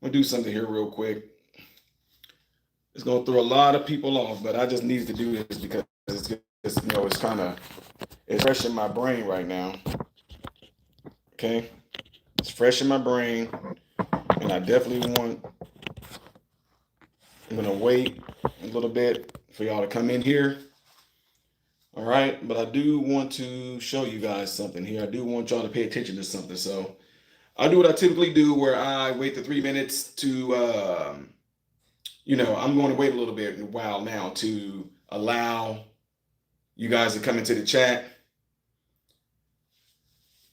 I'm gonna do something here real quick. It's gonna throw a lot of people off, but I just needed to do this because it's kind of it's fresh in my brain right now. Okay, it's fresh in my brain, and I definitely want. I'm gonna wait a little bit for y'all to come in here. All right, but I do want to show you guys something here. I do want y'all to pay attention to something. So I do what I typically do, where I wait the 3 minutes to, I'm going to wait a little bit, a while now, to allow you guys to come into the chat.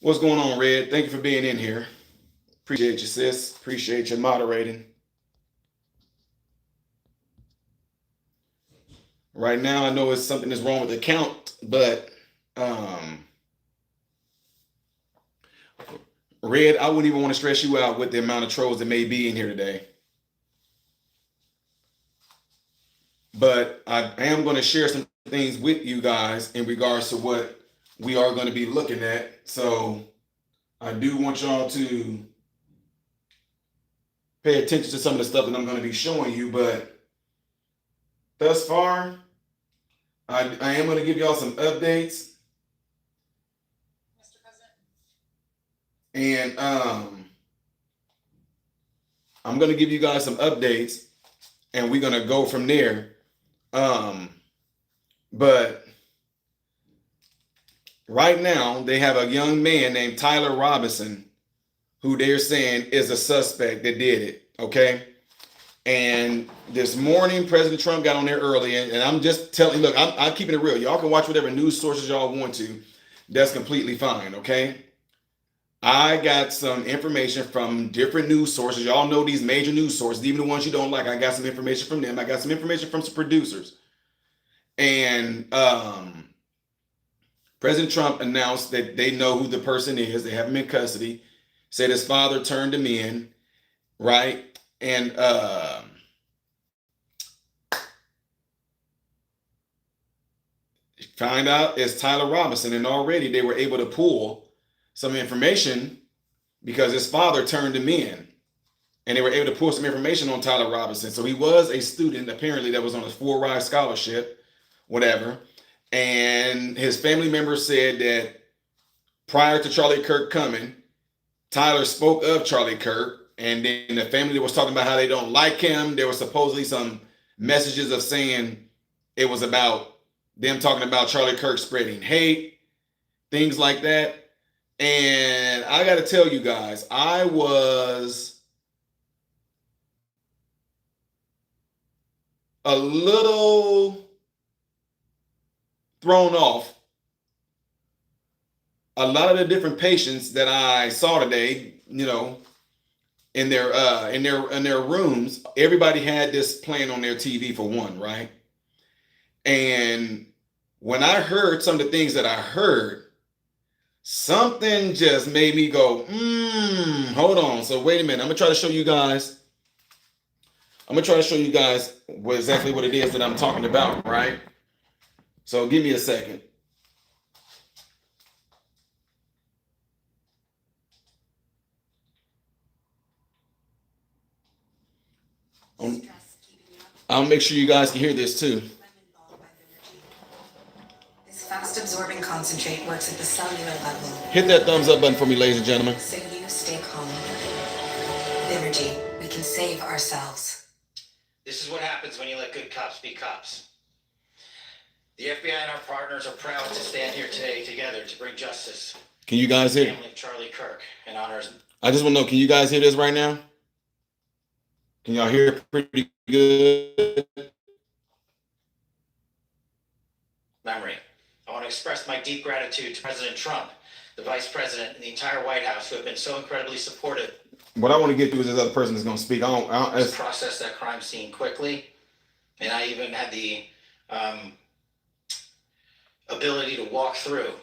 What's going on, Red? Thank you for being in here. Appreciate you, sis. Appreciate you moderating. Right now, I know it's something that's wrong with the count, but Red, I wouldn't even want to stress you out with the amount of trolls that may be in here today. But I am going to share some things with you guys in regards to what we are going to be looking at. So I do want y'all to pay attention to some of the stuff that I'm going to be showing you. But thus far, I am going to give y'all some updates. Mr. President. And I'm going to give you guys some updates, and we're going to go from there. But right now, they have a young man named Tyler Robinson who they're saying is a suspect that did it, okay? And this morning, President Trump got on there early, and I'm just telling, look, I'm keeping it real. Y'all can watch whatever news sources y'all want to. That's completely fine, okay? I got some information from different news sources. Y'all know these major news sources, even the ones you don't like. I got some information from them. I got some information from some producers. And President Trump announced that they know who the person is. They have him in custody. Said his father turned him in, right? And find out it's Tyler Robinson. And already they were able to pull some information because his father turned him in. And they were able to pull some information on Tyler Robinson. So he was a student, apparently, that was on a full-ride scholarship, whatever. And his family members said that prior to Charlie Kirk coming, Tyler spoke of Charlie Kirk. And then the family was talking about how they don't like him. There were supposedly some messages of saying it was about them talking about Charlie Kirk spreading hate, things like that. And I got to tell you guys, I was a little thrown off. A lot of the different patients that I saw today, in their rooms, everybody had this playing on their TV for one, right? And when I heard some of the things that I heard, something just made me go, hold on. So wait a minute. I'm gonna try to show you guys exactly what it is that I'm talking about, right? So give me a second. I'll make sure you guys can hear this too. This fast-absorbing concentrate works at the cellular level. Hit that thumbs up button for me, ladies and gentlemen. So you stay calm. Energy, we can save ourselves. This is what happens when you let good cops be cops. The FBI and our partners are proud to stand here today together to bring justice. Can you guys hear? The family of Charlie Kirk and honors. I just want to know, can you guys hear this right now? Can y'all hear it pretty good? Memory. I want to express my deep gratitude to President Trump, the Vice President, and the entire White House who have been so incredibly supportive. What I want to get to is this other person that's going to speak. I don't process that crime scene quickly, and I even had the ability to walk through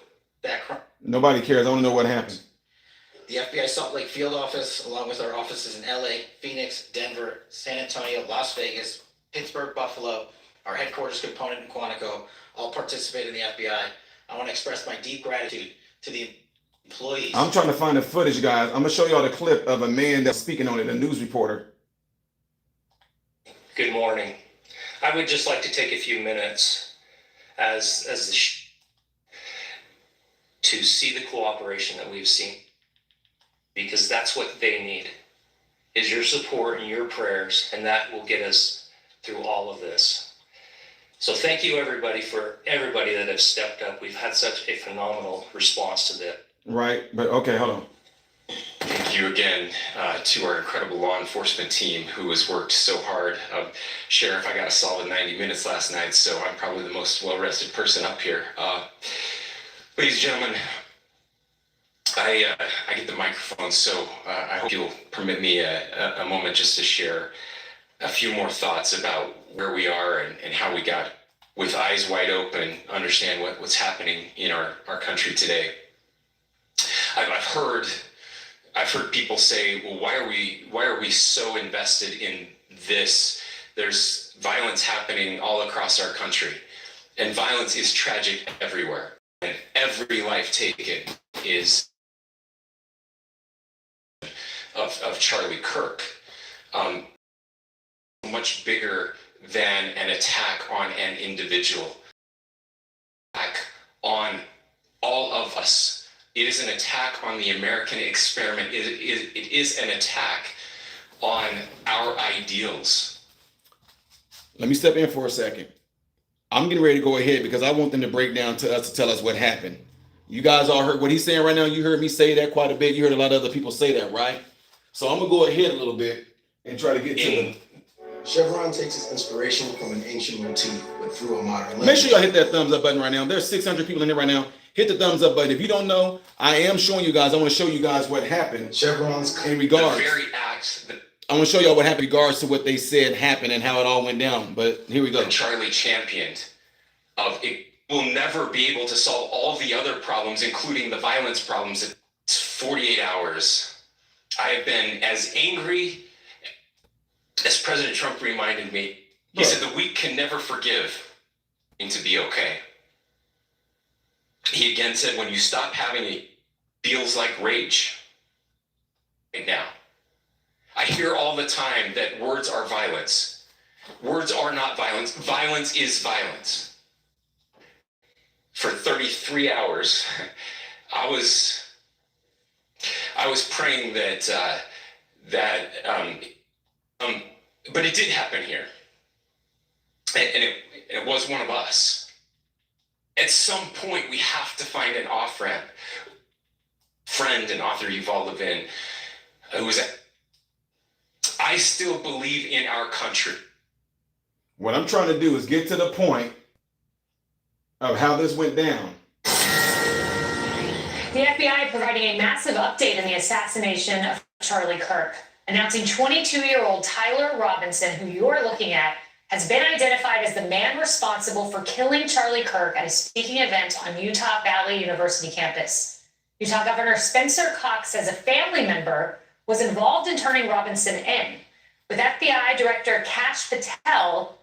that crime. Nobody cares. I want to know what happened. The FBI Salt Lake Field Office, along with our offices in LA, Phoenix, Denver, San Antonio, Las Vegas, Pittsburgh, Buffalo, our headquarters component in Quantico, all participate in the FBI. I want to express my deep gratitude to the employees. I'm trying to find the footage, guys. I'm going to show y'all the clip of a man that's speaking on it, a news reporter. Good morning. I would just like to take a few minutes to see the cooperation that we've seen, because that's what they need, is your support and your prayers, and that will get us through all of this. So thank you everybody that have stepped up. We've had such a phenomenal response to this. Right, but okay, hold on. Thank you again to our incredible law enforcement team who has worked so hard. Sheriff, I got a solid 90 minutes last night, so I'm probably the most well-rested person up here. Ladies and gentlemen, I get the microphone, so I hope you'll permit me a moment just to share a few more thoughts about where we are and how we got with eyes wide open, understand what's happening in our country today. I've heard people say, well, why are we so invested in this? There's violence happening all across our country, and violence is tragic everywhere, and every life taken is of Charlie Kirk. Much bigger than an attack on an individual, attack on all of us. It is an attack on the American experiment. It is an attack on our ideals. Let me step in for a second. I'm getting ready to go ahead because I want them to break down to us to tell us what happened. You guys all heard what he's saying right now. You heard me say that quite a bit. You heard a lot of other people say that, right? So I'm gonna go ahead a little bit and try to get to the. Chevron takes its inspiration from an ancient motif, but through a modern lens. Make sure y'all hit that thumbs up button right now. There's 600 people in here right now. Hit the thumbs up button. If you don't know, I am showing you guys. I want to show you guys what happened. Chevron's in regards. The very acts that I want to show y'all what happened in regards to what they said happened and how it all went down. But here we go. Charlie championed of it will never be able to solve all the other problems, including the violence problems. It's 48 hours. I have been as angry as President Trump reminded me. He said the weak can never forgive and to be okay. He again said, when you stop having it, feels like rage right now. I hear all the time that words are violence. Words are not violence. Violence is violence. For 33 hours, I was praying but it did happen here, and it was one of us. At some point, we have to find an off-ramp. Friend and author Yuval Levin, I still believe in our country. What I'm trying to do is get to the point of how this went down. The FBI providing a massive update in the assassination of Charlie Kirk, announcing 22-year-old Tyler Robinson, who you're looking at, has been identified as the man responsible for killing Charlie Kirk at a speaking event on Utah Valley University campus. Utah Governor Spencer Cox says a family member was involved in turning Robinson in, with FBI Director Kash Patel.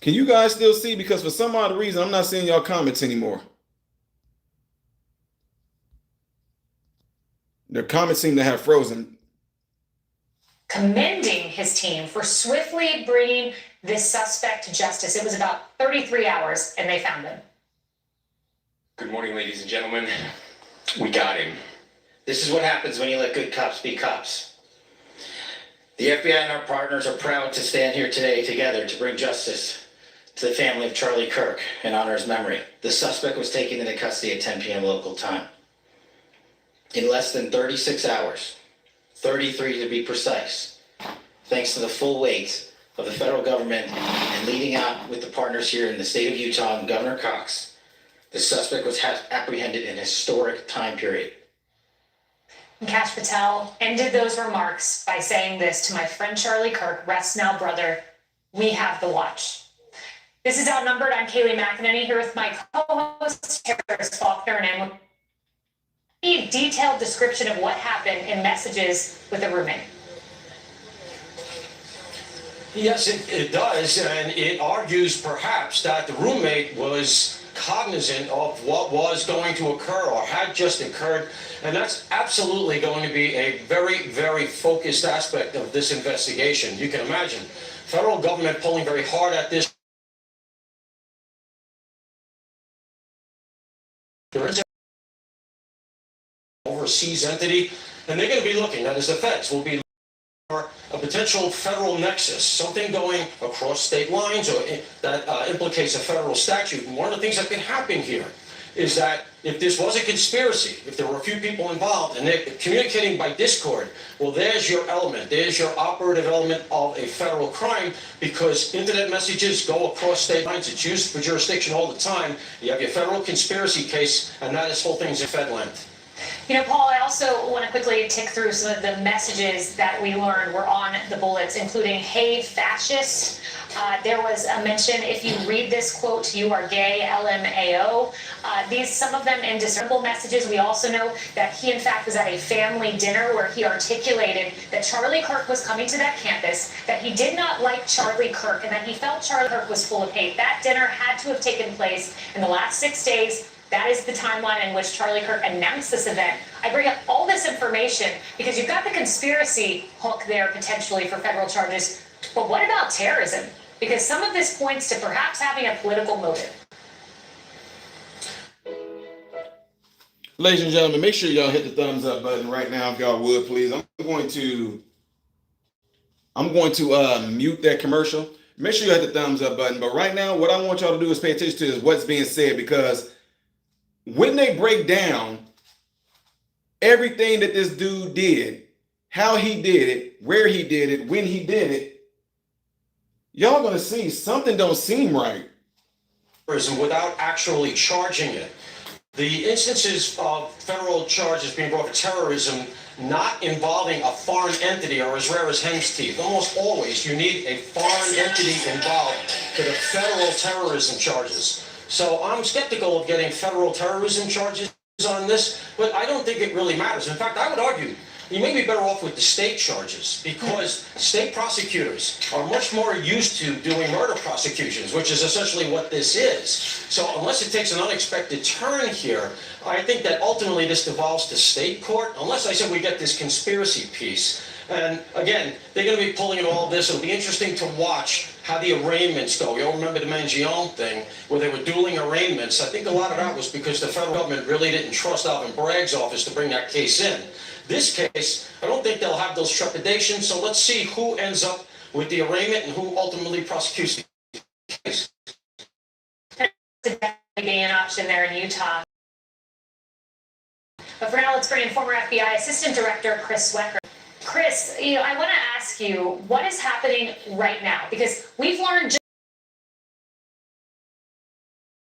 Can you guys still see? Because for some odd reason, I'm not seeing y'all comments anymore. Their comments seem to have frozen. Commending his team for swiftly bringing this suspect to justice. It was about 33 hours and they found him. Good morning, ladies and gentlemen. We got him. This is what happens when you let good cops be cops. The FBI and our partners are proud to stand here today together to bring justice to the family of Charlie Kirk and honor his memory. The suspect was taken into custody at 10 p.m. local time. In less than 36 hours, 33 to be precise, thanks to the full weight of the federal government and leading out with the partners here in the state of Utah and Governor Cox, the suspect was apprehended in a historic time period. And Kash Patel ended those remarks by saying this to my friend Charlie Kirk, rest now, brother, we have the watch. This is Outnumbered. I'm Kaylee McEnany here with my co-host, Harris Faulkner, and a detailed description of what happened in messages with a roommate. Yes, it does, and it argues perhaps that the roommate was cognizant of what was going to occur or had just occurred. And that's absolutely going to be a very, very focused aspect of this investigation. You can imagine federal government pulling very hard at this. There is an overseas entity, and they're going to be looking, that is the feds, will be for a potential federal nexus, something going across state lines or that implicates a federal statute. And one of the things that can happen here is that if this was a conspiracy, if there were a few people involved and they're communicating by Discord, well, there's your element. There's your operative element of a federal crime, because internet messages go across state lines. It's used for jurisdiction all the time. You have your federal conspiracy case, and that is whole things in Fedland. You know, Paul, I also want to quickly tick through some of the messages that we learned were on the bullets, including, "Hey, fascist." There was a mention, "If you read this quote, you are gay, LMAO." Some of them indiscernible messages. We also know that he, in fact, was at a family dinner where he articulated that Charlie Kirk was coming to that campus, that he did not like Charlie Kirk, and that he felt Charlie Kirk was full of hate. That dinner had to have taken place in the last 6 days. That is the timeline in which Charlie Kirk announced this event. I bring up all this information because you've got the conspiracy hook there potentially for federal charges. But what about terrorism? Because some of this points to perhaps having a political motive. Ladies and gentlemen, make sure y'all hit the thumbs up button right now if y'all would, please. I'm going to mute that commercial. Make sure you hit the thumbs up button. But right now, what I want y'all to do is pay attention to is what's being said, because when they break down everything that this dude did, how he did it, where he did it, when he did it, y'all gonna see something don't seem right. Without actually charging it. The instances of federal charges being brought for terrorism not involving a foreign entity are as rare as hen's teeth. Almost always you need a foreign entity involved for the federal terrorism charges. So I'm skeptical of getting federal terrorism charges on this, but I don't think it really matters. In fact, I would argue you may be better off with the state charges, because state prosecutors are much more used to doing murder prosecutions, which is essentially what this is. So unless it takes an unexpected turn here, I think that ultimately this devolves to state court, unless I said we get this conspiracy piece. And again, they're going to be pulling in all this. It'll be interesting to watch how the arraignments go. You all remember the Mangione thing, where they were dueling arraignments. I think a lot of that was because the federal government really didn't trust Alvin Bragg's office to bring that case in. This case, I don't think they'll have those trepidations, so let's see who ends up with the arraignment and who ultimately prosecutes the case. Being an option there in Utah. But for now, let's bring in former FBI Assistant Director Chris Swecker. Chris, I want to ask you, what is happening right now? Because we've learned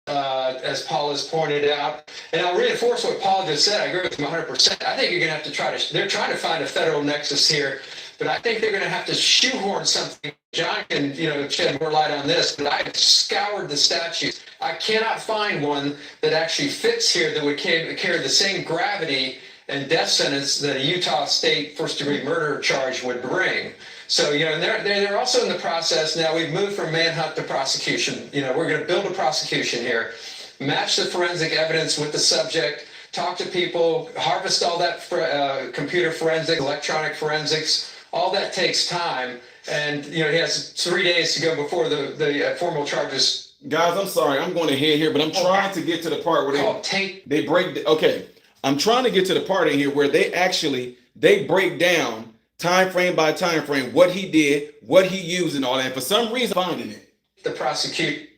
as Paul has pointed out, and I'll reinforce what Paul just said. I agree with him 100%. I think you're going to have to they're trying to find a federal nexus here, but I think they're going to have to shoehorn something. John can, shed more light on this, but I scoured the statutes. I cannot find one that actually fits here that would carry the same gravity and death sentence that a Utah state first-degree murder charge would bring. So, and they're also in the process now. We've moved from manhunt to prosecution. We're going to build a prosecution here, match the forensic evidence with the subject, talk to people, harvest all that computer forensics, electronic forensics. All that takes time, and he has 3 days to go before the formal charges. Guys, I'm sorry, I'm going ahead here, but I'm trying to get to the part where they break. Okay, I'm trying to get to the part in here where they break down time frame by time frame what he did, what he used, and all that. And for some reason, finding it. The prosecute.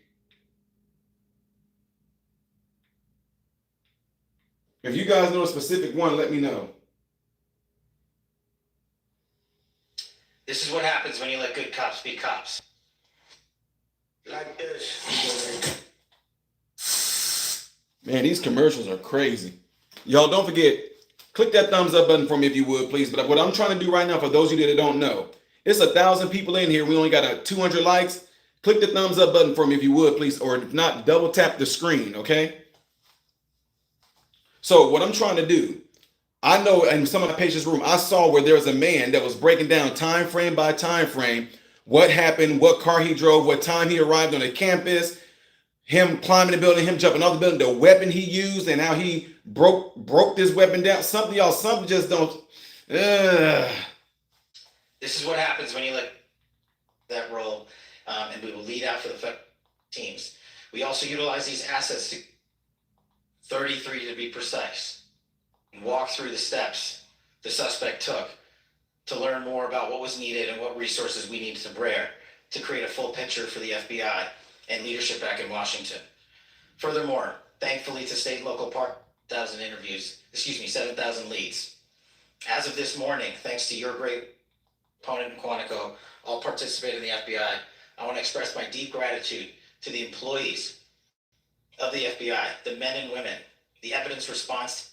If you guys know a specific one, let me know. This is what happens when you let good cops be cops. Like this. Man, these commercials are crazy. Y'all don't forget, click that thumbs up button for me if you would, please. But what I'm trying to do right now, for those of you that don't know, it's 1,000 people in here. We only got 200 likes. Click the thumbs up button for me if you would, please. Or if not, double tap the screen, okay? So what I'm trying to do, I know in some of my patients' room, I saw where there was a man that was breaking down time frame by time frame, what happened, what car he drove, what time he arrived on the campus, him climbing the building, him jumping off the building, the weapon he used, and how he broke this weapon down. Something just don't. This is what happens when you let that role, and we will lead out for the teams. We also utilize these assets to 33 to be precise, and walk through the steps the suspect took to learn more about what was needed and what resources we needed to bear to create a full picture for the FBI and leadership back in Washington. Furthermore, thankfully to state and local park, 7,000 leads. As of this morning, thanks to your great opponent in Quantico, all participate in the FBI, I want to express my deep gratitude to the employees of the FBI, the men and women, the evidence response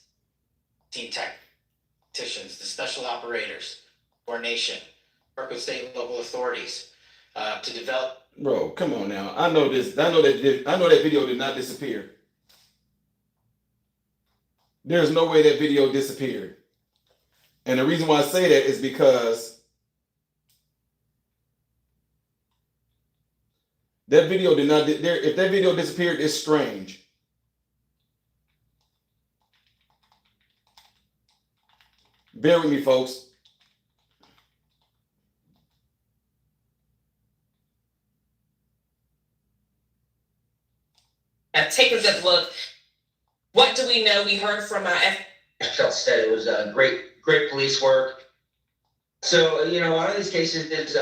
team tacticians, the special operators, our nation, work with state and local authorities to develop. Bro, come on now. I know this. I know that video did not disappear. There's no way that video disappeared. And the reason why I say that is because that video did not. If that video disappeared, it's strange. Bear with me, folks. Take a good look. What do we know? We heard from Michelle said it was great police work. So, a lot of these cases, it's,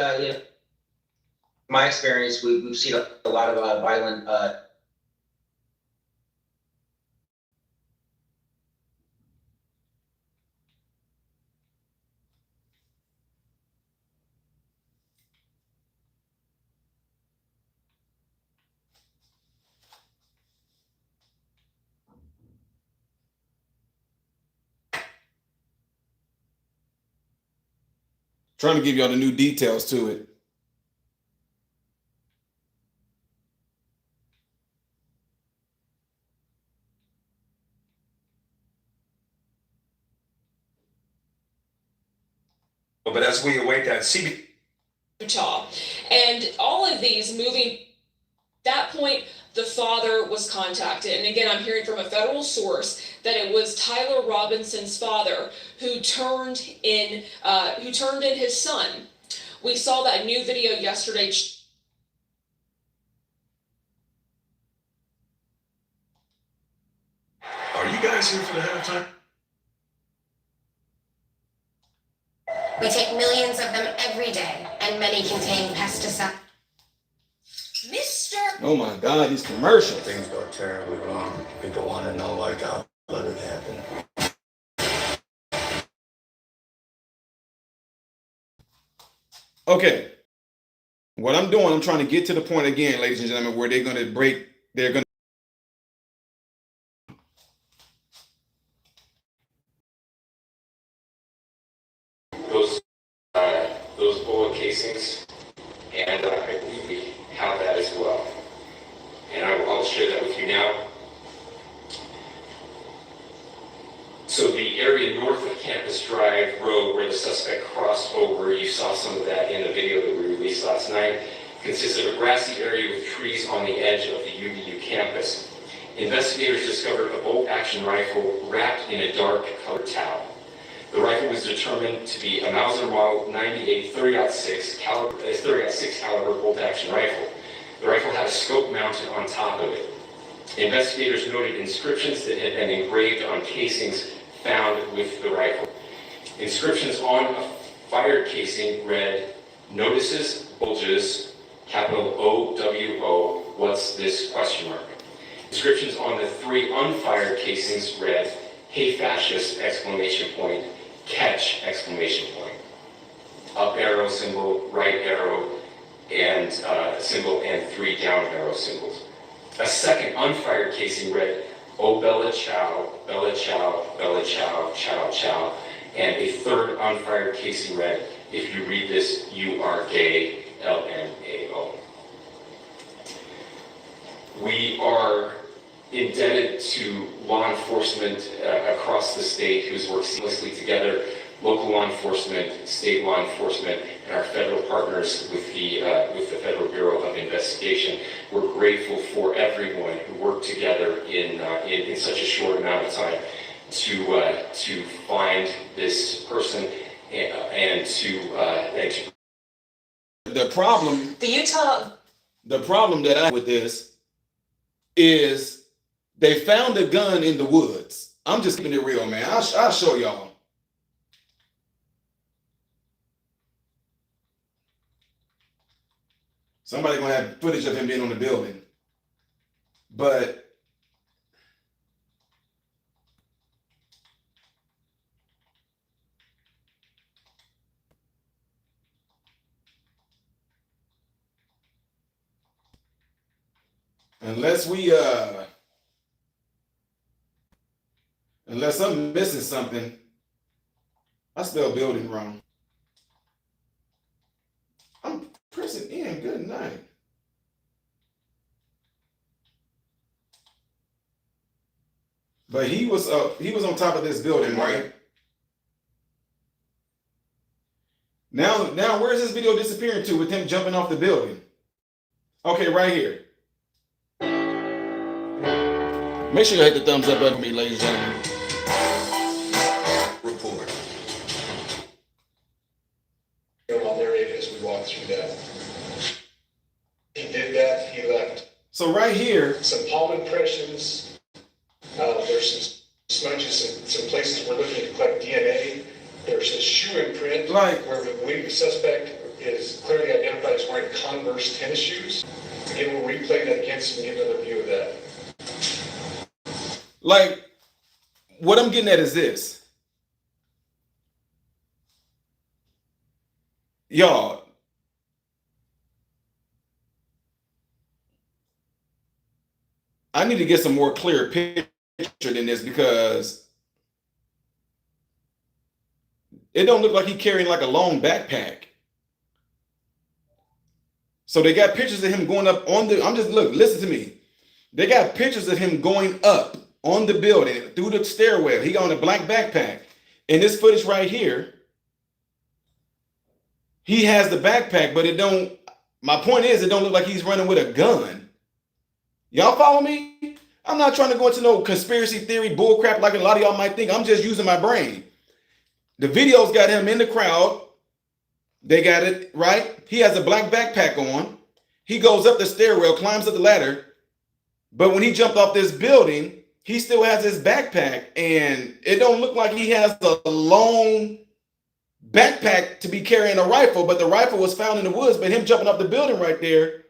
my experience, we've seen a lot of violent. Trying to give y'all the new details to it. But as we await that CB. Utah, and all of these moving. That point, the father was contacted, and again, I'm hearing from a federal source that it was Tyler Robinson's father who turned in his son. We saw that new video yesterday. Are you guys here for the halftime? We take millions of them every day, and many contain pesticides. Oh my God, these commercials. Things go terribly wrong. People want to know, how let it happen. Okay. What I'm doing, I'm trying to get to the point again, ladies and gentlemen, where they're going to those bullet casings, and I believe we have that as well. And I'll share that with you now. So the area north of Campus Drive Road where the suspect crossed over, you saw some of that in the video that we released last night, consists of a grassy area with trees on the edge of the UVU campus. Investigators discovered a bolt-action rifle wrapped in a dark colored towel. The rifle was determined to be a Mauser Model 98 30-06 caliber bolt-action rifle. The rifle had a scope mounted on top of it. Investigators noted inscriptions that had been engraved on casings found with the rifle. Inscriptions on a fired casing read, "Notices, bulges, capital O-W-O, what's this, question mark." Inscriptions on the 3 unfired casings read, "Hey fascist, exclamation point, catch, exclamation point." Up arrow symbol, right arrow, and symbol, and 3 down arrow symbols. A second unfired casing read, "Oh Bella Chow, Bella Chow, Bella Chow, Chow Chow." And a third unfired casing read, "If you read this, you are gay, LMAO." We are indebted to law enforcement across the state who's worked seamlessly together local law enforcement, state law enforcement, and our federal partners with the Federal Bureau of Investigation. We're grateful for everyone who worked together in such a short amount of time to find this person and to the problem that I have with this is they found a gun in the woods. I'm just keeping it real, man. I'll show y'all. Somebody gonna have footage of him being on the building. But unless I'm missing something, I spelled building wrong. I'm pressing in. Good night. But he was on top of this building, right? Now where's this video disappearing to with him jumping off the building? Okay, right here. Make sure you hit the thumbs up button for me, ladies and gentlemen. Report. On their area as we walk through that. He did that, he left. So right here, some palm impressions, there's some smudges, some places we're looking to collect DNA. There's a shoe imprint where we believe the suspect is clearly identified as wearing Converse tennis shoes. Again, we'll replay that against and give another view of that. Like, what I'm getting at is this. Y'all, I need to get some more clear picture than this because it don't look like he's carrying like a long backpack. So they got pictures of him going up on the, listen to me. They got pictures of him going up on the building through the stairwell. He got on a black backpack. In this footage right here, he has the backpack, but my point is, it don't look like he's running with a gun. Y'all follow me? I'm not trying to go into no conspiracy theory bullcrap like a lot of y'all might think. I'm just using my brain. The video's got him in the crowd. They got it, right? He has a black backpack on. He goes up the stairwell, climbs up the ladder. But when he jumped off this building, he still has his backpack. And it don't look like he has a long backpack to be carrying a rifle. But the rifle was found in the woods. But him jumping off the building right there.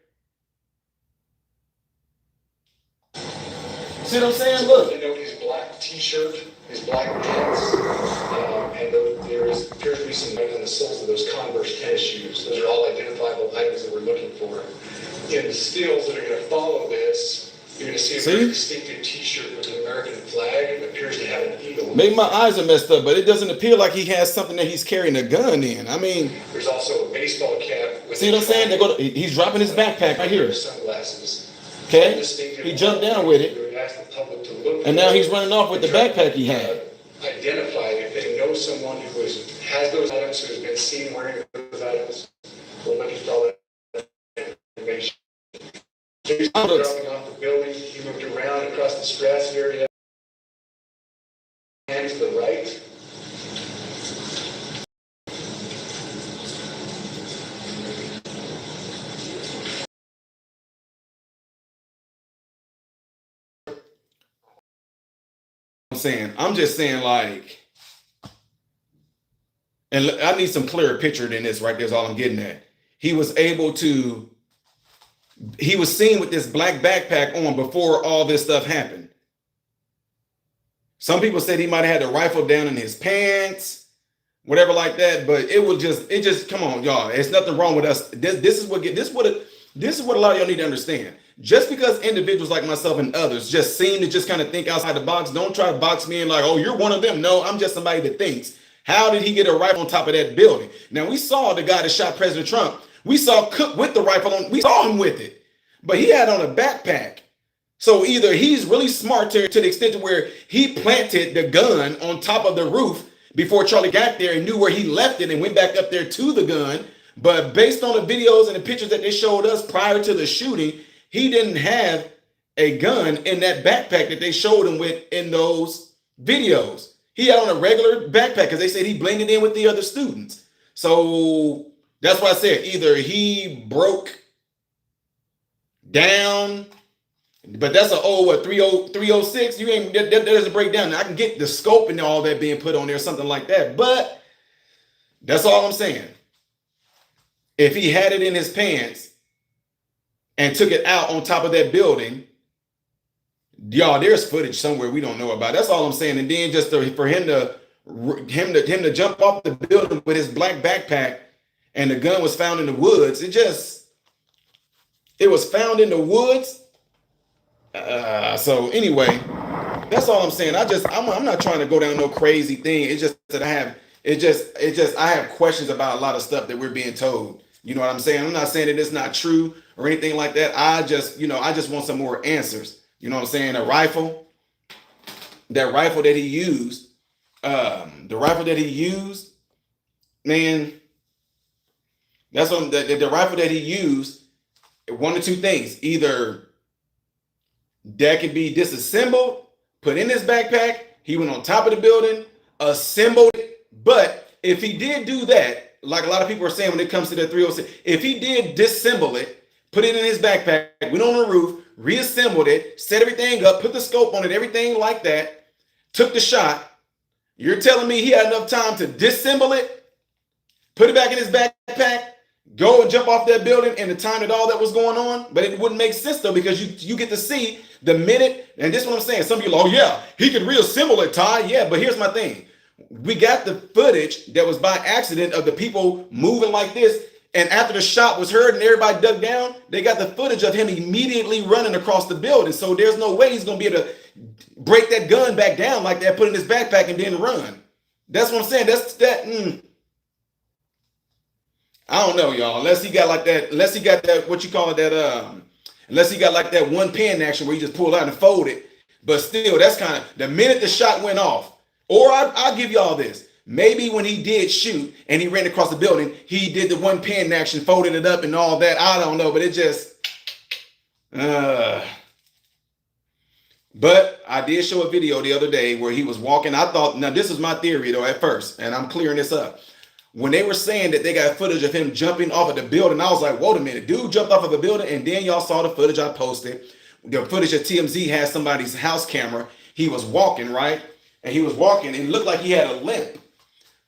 See what I'm saying? Look. You know, his black t-shirt, his black pants, and there appears to be some on the soles of those Converse tennis shoes. Those are all identifiable items that we're looking for. In the stills that are going to follow this, you're going to see a very distinctive t-shirt with an American flag. It appears to have an eagle. Maybe my eyes are messed up, but it doesn't appear like he has something that he's carrying a gun in. I mean, there's also a baseball cap. See what I'm saying? He's dropping his backpack right here. Sunglasses. Okay, he jumped down with it, and now he's running off with the backpack he had. Identify if they know someone who has those items, who has been seen wearing those items. We're looking for all that information. He's dropping off the building. He moved around across this grass area and to the right. I'm just saying, like, and I need some clearer picture than this, right? There's all I'm getting at. He was seen with this black backpack on before all this stuff happened. Some people said he might have had a rifle down in his pants, whatever like that, but it just come on, y'all. There's nothing wrong with us. This is what a lot of y'all need to understand. Just because individuals like myself and others just seem to just kind of think outside the box, don't try to box me in like, oh, you're one of them. No, I'm just somebody that thinks. How did he get a rifle on top of that building? Now, we saw the guy that shot President Trump. We saw Cook with the rifle on. We saw him with it. But he had on a backpack. So either he's really smart to the extent to where he planted the gun on top of the roof before Charlie got there and knew where he left it and went back up there to the gun. But based on the videos and the pictures that they showed us prior to the shooting, he didn't have a gun in that backpack that they showed him with in those videos. He had on a regular backpack because they said he blended in with the other students. So that's why I said either he broke down, but that's a 306. You ain't there's a breakdown. I can get the scope and all that being put on there, something like that. But that's all I'm saying. If he had it in his pants and took it out on top of that building, y'all, there's footage somewhere we don't know about. That's all I'm saying. And then just for him to jump off the building with his black backpack and the gun was found in the woods. It was found in the woods. So anyway, that's all I'm saying. I'm not trying to go down no crazy thing. It's just that I have questions about a lot of stuff that we're being told. You know what I'm saying? I'm not saying that it's not true or anything like that. I just want some more answers. You know what I'm saying? That rifle that he used, man, that's what the rifle that he used, one of two things. Either that could be disassembled, put in his backpack, he went on top of the building, assembled it. But if he did do that, like a lot of people are saying when it comes to the 306, if he did disassemble it, put it in his backpack, went on the roof, reassembled it, set everything up, put the scope on it, everything like that, took the shot, you're telling me he had enough time to disassemble it, put it back in his backpack, go and jump off that building in the time that all that was going on? But it wouldn't make sense though, because you get to see the minute, and this is what I'm saying. Some people, oh yeah, he could reassemble it, Ty. Yeah, but here's my thing. We got the footage that was by accident of the people moving like this. And after the shot was heard and everybody dug down, they got the footage of him immediately running across the building. So there's no way he's going to be able to break that gun back down like that, put it in his backpack and then run. That's what I'm saying. I don't know, y'all. Unless he got that, what you call it, unless he got like that one pen action where he just pulled out and fold it. But still, that's kind of the minute the shot went off. Or I'll give y'all this. Maybe when he did shoot and he ran across the building, he did the one pen action, folded it up and all that. I don't know, but it just, but I did show a video the other day where he was walking. I thought, now this is my theory though at first, and I'm clearing this up. When they were saying that they got footage of him jumping off of the building, I was like, wait a minute, dude jumped off of the building. And then y'all saw the footage I posted. The footage that TMZ has somebody's house camera. He was walking, right? And he was walking and it looked like he had a limp.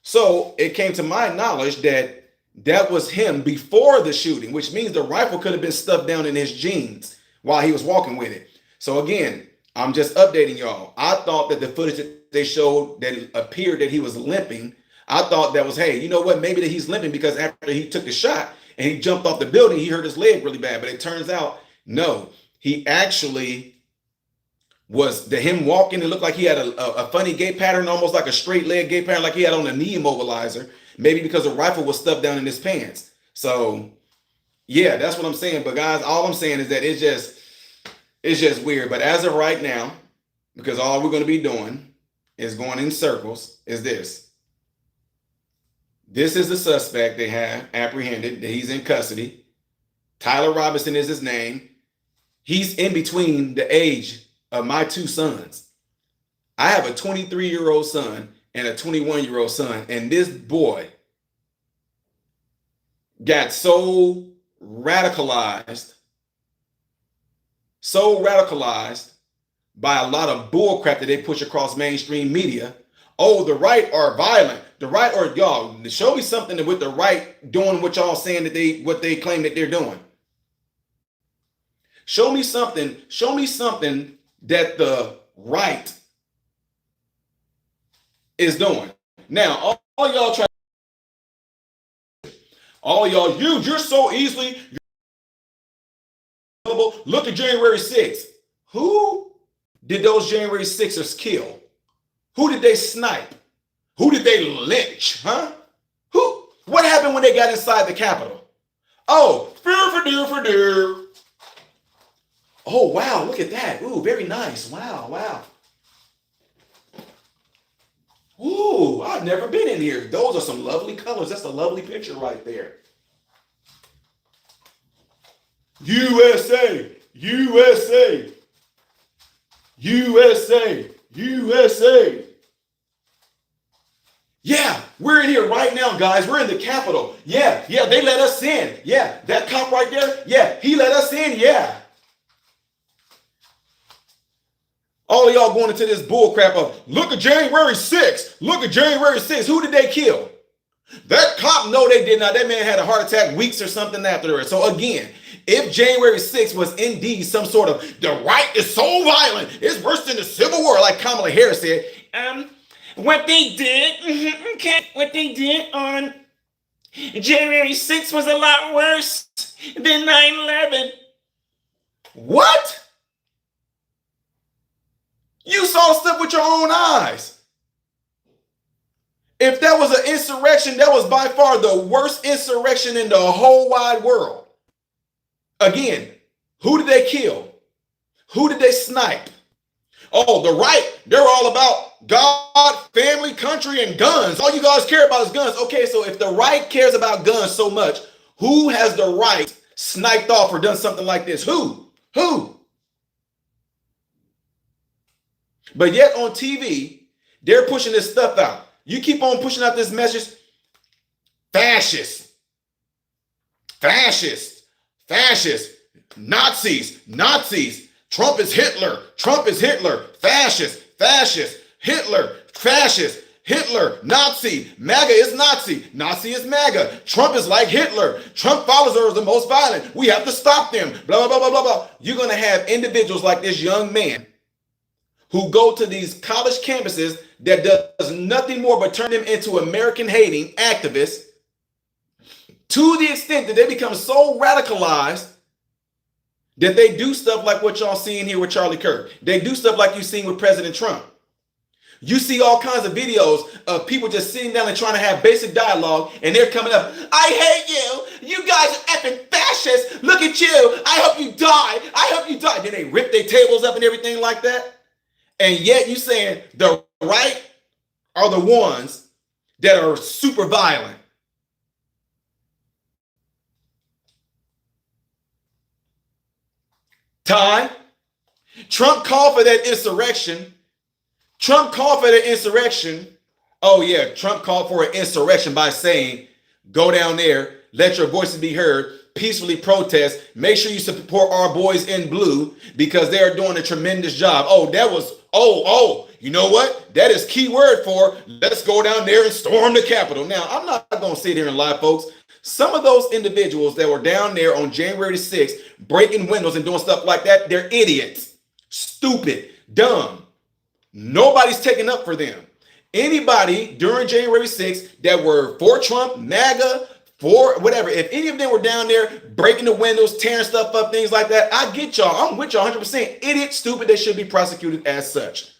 So it came to my knowledge that that was him before the shooting, which means the rifle could have been stuffed down in his jeans while he was walking with it. So again, I'm just updating y'all. I thought that the footage that they showed that it appeared that he was limping, I thought that was, hey, you know what? Maybe that he's limping because after he took the shot and he jumped off the building, he hurt his leg really bad. But it turns out, no, he actually was him walking. It looked like he had a funny gait pattern, almost like a straight leg gait pattern, like he had on a knee immobilizer, maybe because the rifle was stuffed down in his pants. So yeah, that's what I'm saying. But guys, all I'm saying is that it's just weird. But as of right now, because all we're going to be doing is going in circles, is this. This is the suspect they have apprehended, that he's in custody. Tyler Robinson is his name. He's in between the age of my two sons. I have a 23-year-old son and a 21-year-old son, and this boy got so radicalized by a lot of bullcrap that they push across mainstream media. Oh, the right are violent. The right, or y'all, show me something with the right doing what y'all saying that what they claim that they're doing. Show me something that the right is doing. Now, all y'all try, all y'all, you're so easily, look at January 6th. Who did those January 6ers kill? Who did they snipe? Who did they lynch? Huh? What happened when they got inside the Capitol? Oh, for dear. Oh, wow, look at that. Ooh, very nice. Wow. Ooh, I've never been in here. Those are some lovely colors. That's a lovely picture right there. USA, USA, USA, USA. Yeah, we're in here right now, guys. We're in the Capitol. Yeah, they let us in. Yeah, that cop right there, yeah, he let us in, yeah. All of y'all going into this bull crap of, look at January 6th. Look at January 6th. Who did they kill? That cop, no, they did not. That man had a heart attack weeks or something afterwards. So again, if January 6th was indeed some sort of, the right is so violent, it's worse than the Civil War, like Kamala Harris said, what they did, what they did on January 6th was a lot worse than 9/11. What? You saw stuff with your own eyes. If that was an insurrection, that was by far the worst insurrection in the whole wide world. Again, who did they kill? Who did they snipe? Oh, the right, they're all about God, family, country, and guns. All you guys care about is guns. Okay, so if the right cares about guns so much, who has the right sniped off or done something like this? Who? But yet on TV, they're pushing this stuff out. You keep on pushing out this message, fascist, Nazis. Trump is Hitler, fascist, Hitler, fascist, Hitler, Nazi, MAGA is Nazi is MAGA, Trump is like Hitler, Trump followers are the most violent, we have to stop them, blah, blah, blah, blah, blah. You're going to have individuals like this young man who go to these college campuses that does nothing more but turn them into American-hating activists to the extent that they become so radicalized that they do stuff like what y'all seeing here with Charlie Kirk. They do stuff like you seen with President Trump. You see all kinds of videos of people just sitting down and trying to have basic dialogue, and they're coming up, I hate you. You guys are effing fascists. Look at you. I hope you die. Then they rip their tables up and everything like that. And yet you saying the right are the ones that are super violent. Ty, Trump called for that insurrection. Oh yeah, Trump called for an insurrection by saying, go down there, let your voices be heard, peacefully protest, make sure you support our boys in blue because they are doing a tremendous job. You know what? That is key word for let's go down there and storm the Capitol. Now, I'm not going to sit here and lie, folks. Some of those individuals that were down there on January 6th, breaking windows and doing stuff like that, they're idiots, stupid, dumb. Nobody's taking up for them. Anybody during January 6th that were for Trump, MAGA, for whatever, if any of them were down there breaking the windows, tearing stuff up, things like that, I get y'all. I'm with y'all 100%. Idiot, stupid, they should be prosecuted as such.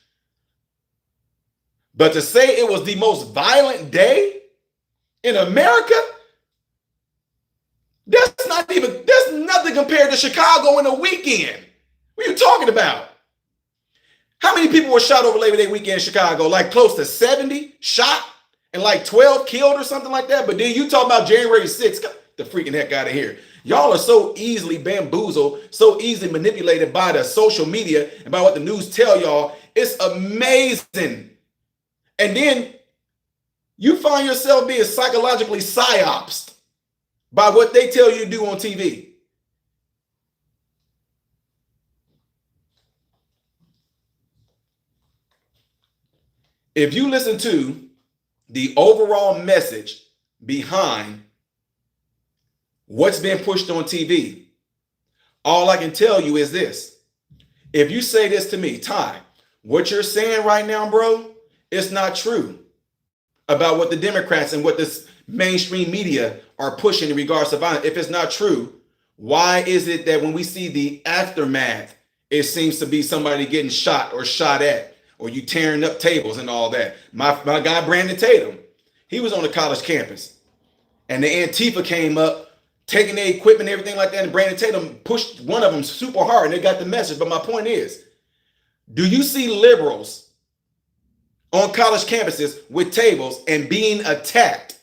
But to say it was the most violent day in America, that's nothing compared to Chicago in a weekend. What are you talking about? How many people were shot over Labor Day weekend in Chicago? Like close to 70 shot and like 12 killed or something like that. But then you talk about January 6th, get the freaking heck out of here. Y'all are so easily bamboozled, so easily manipulated by the social media and by what the news tell y'all. It's amazing. And then you find yourself being psychologically psyopsed by what they tell you to do on TV. If you listen to the overall message behind what's being pushed on TV, all I can tell you is this. If you say this to me, Ty, what you're saying right now, bro, it's not true about what the Democrats and what this mainstream media are pushing in regards to violence. If it's not true, why is it that when we see the aftermath, it seems to be somebody getting shot or shot at, or you tearing up tables and all that? My guy, Brandon Tatum, he was on the college campus and the Antifa came up, taking their equipment and everything like that. And Brandon Tatum pushed one of them super hard and they got the message. But my point is, do you see liberals on college campuses with tables and being attacked?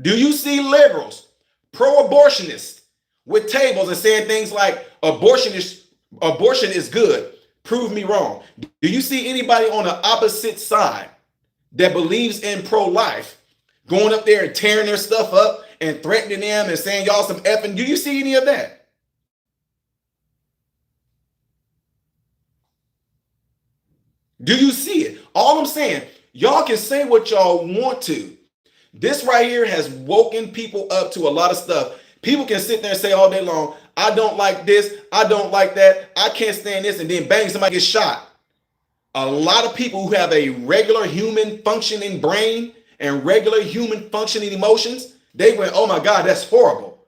Do you see liberals, pro-abortionists with tables and saying things like abortion is good? Prove me wrong. Do you see anybody on the opposite side that believes in pro-life going up there and tearing their stuff up and threatening them and saying y'all some effing? Do you see any of that? Do you see it? All I'm saying, y'all can say what y'all want to. This right here has woken people up to a lot of stuff. People can sit there and say all day long, I don't like this, I don't like that, I can't stand this, and then bang, somebody gets shot. A lot of people who have a regular human functioning brain and regular human functioning emotions, they went, oh my God, that's horrible.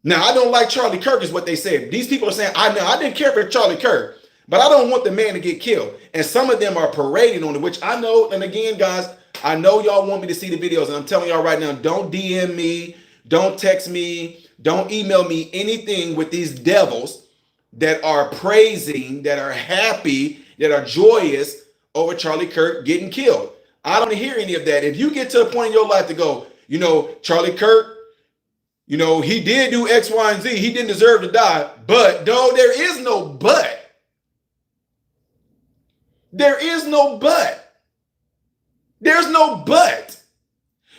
Now, I don't like Charlie Kirk is what they said. These people are saying, I didn't care for Charlie Kirk, but I don't want the man to get killed. And some of them are parading on it, which I know, and again, guys, I know y'all want me to see the videos, and I'm telling y'all right now, don't DM me, don't text me, don't email me anything with these devils that are praising, that are happy, that are joyous over Charlie Kirk getting killed. I don't hear any of that. If you get to a point in your life to go, you know, Charlie Kirk, you know, he did do X, Y, and Z. He didn't deserve to die. But no, there is no but. There is no but. There's no but.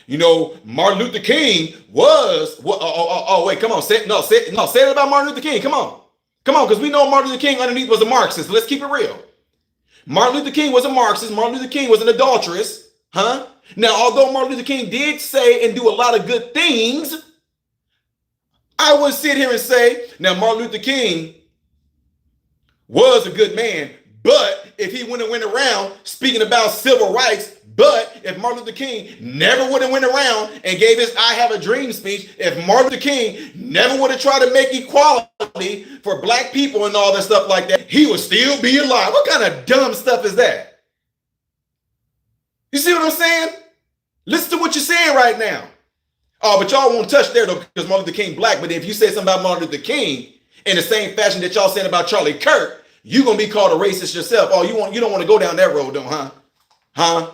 You know, Martin Luther King was what? Oh, wait, come on. Say it about Martin Luther King. Come on, because we know Martin Luther King underneath was a Marxist. Let's keep it real. Martin Luther King was a Marxist. Martin Luther King was an adulteress, huh? Now, although Martin Luther King did say and do a lot of good things, I wouldn't sit here and say, now Martin Luther King was a good man, but if he went around speaking about civil rights, but if Martin Luther King never would have went around and gave his I Have a Dream speech, if Martin Luther King never would have tried to make equality for black people and all that stuff like that, he would still be alive. What kind of dumb stuff is that? You see what I'm saying? Listen to what you're saying right now. Oh, but y'all won't touch there though because Martin Luther King black. But if you say something about Martin Luther King in the same fashion that y'all saying about Charlie Kirk, you're going to be called a racist yourself. Oh, you don't want to go down that road though, huh? Huh?